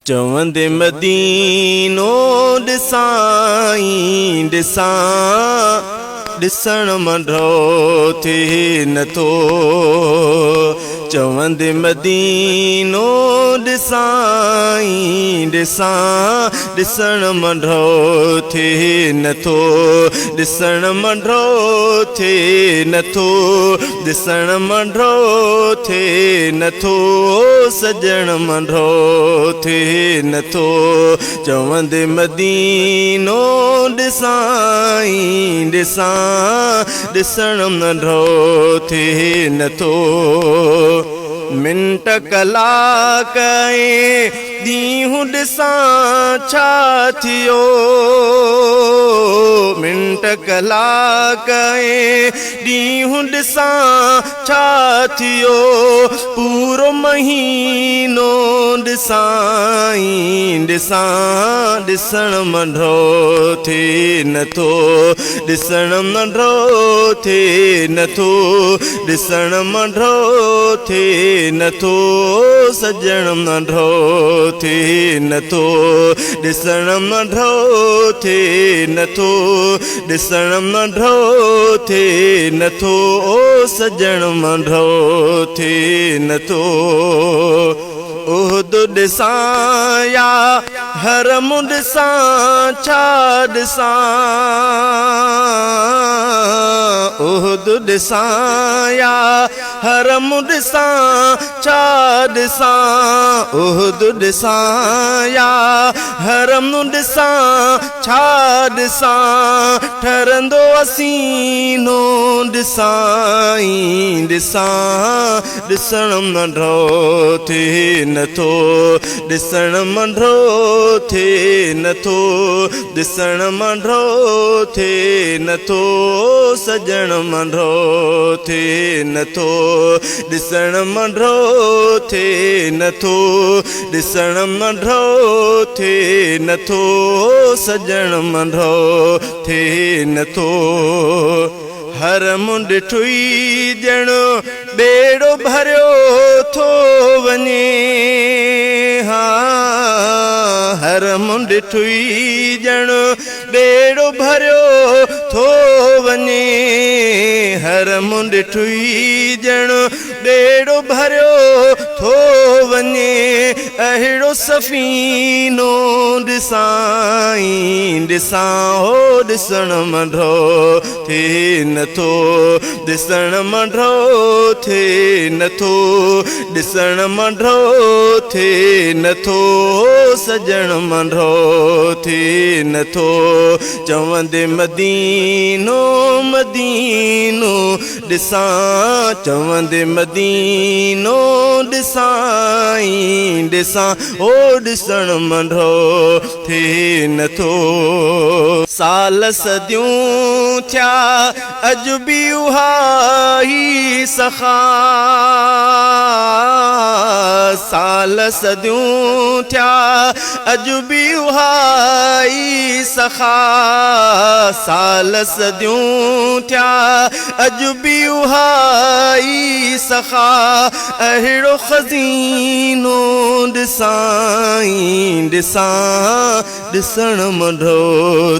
चवंदे मदीनो ॾिसां ॾिसण मंडो थे नथो। चवंदे मदीनो ॾिसां ॾिसण मंडो थे नथो। ॾिसण मंडो थे नथो। ॾिसण मंडो थे नथो। सजण मंडो थे नथो। चवंदे मदीनो ॾिसण मंडो थे नथो। मिंट कलाक ॾींहं ॾिसां छा थियो। मिंट कलाक ॾींहं ॾिसां छा थियो। पूरो महीनो ॾिसण मंडो थे नथो। ॾिसण मंडो थे नथो। ॾिसण मंडो थे नथो। सजण मंडो थे नथो। ॾिसण मंडो थे नथो। ॾिसण मंडो थे नथो। सजण मंडो थे नथो। उहद ॾिसां या हरम ॾिसां छा ॾिसां। उहद ॾिसां या हरम ॾिसां छा ॾिसां। उहद ॾिसां या हरम ॾिसां छा ॾिसां। ठरंदो असीनो ॾिसण मंडो थे नथो। ॾिसण मंडो थे नथो। ॾिसण मंडो थे नथो। सजण मंडो थे नथो। ॾिसण मंडो थे नथो। ॾिसण मंडो थे नथो। सजण मंडो थे नथो। हरम ॾिठुई ॼण ॿेड़ो भरियो थो वञे। हरम ॾिठुई ॼण ॿेड़ो भरियो थो वञे। हरम ॾिठुई ॼण ॿेड़ो भरियो थो वञे। अहिड़ो सफ़ीनो ॾिसां हो ॾिसण मंडो थे नथो। ॾिसण मंडो थे नथो। ॾिसण मंडो थे नथो। सजण मंडो थे नथो। चवंदे मदीनो ॾिसां। चवंदे मदीनो ॾिसां ओ ॾिसण मंडो थे नथो। साल सदियूं थिया अॼु बि उहा ई सखा। साल सदियूं थिया अॼु बि उहा ई सखा। साल सदियूं थिया अॼु बि उहा ई सखा। अहिड़ो ख़ज़ीनो ॾिसण मंडो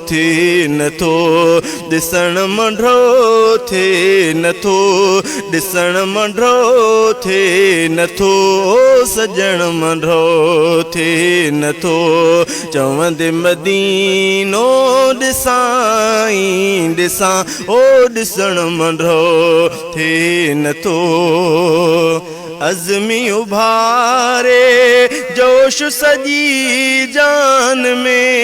थे नथो। ॾिसण मंडो थे नथो। ॾिसण मंडो थे नथो। सजण मंडो थे नथो। चवंदे मदीनो ॾिसां ओ ॾिसण मंडो थे नथो। अज़मी उभारे जोश सॼी जान में।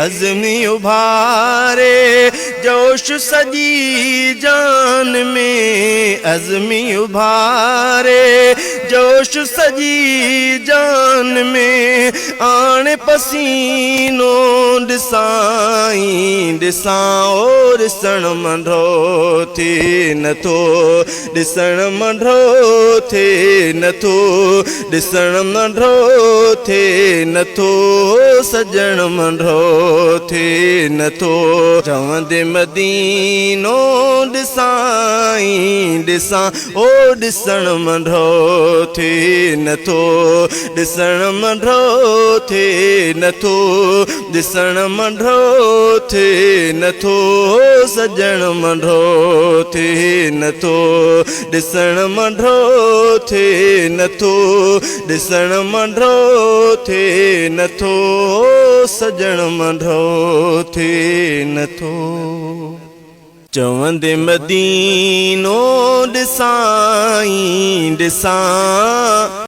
अज़मी उभारे जोश सॼी जान में। अज़मी उभारे जोश सॼी जान में। आणे पसीनो ॾिसां ओ ॾिसण मंडो थे नथो। ॾिसण मंडो थे नथो। ॾिसण मंडो थे नथो। सजण मंडो थे नथो। चवंदे मदीनो ॾिसां ओ ॾिसण मंडो थे नथो। ॾिसण ॾिसण मंढो थे नथो ॾिसण मंढो थे नथो सजण मंढो थे नथो ॾिसण मंढो थे नथो ॾिसण मंढो थे नथो सजण मंढो थे नथो चवंदे मदीनो ॾिसां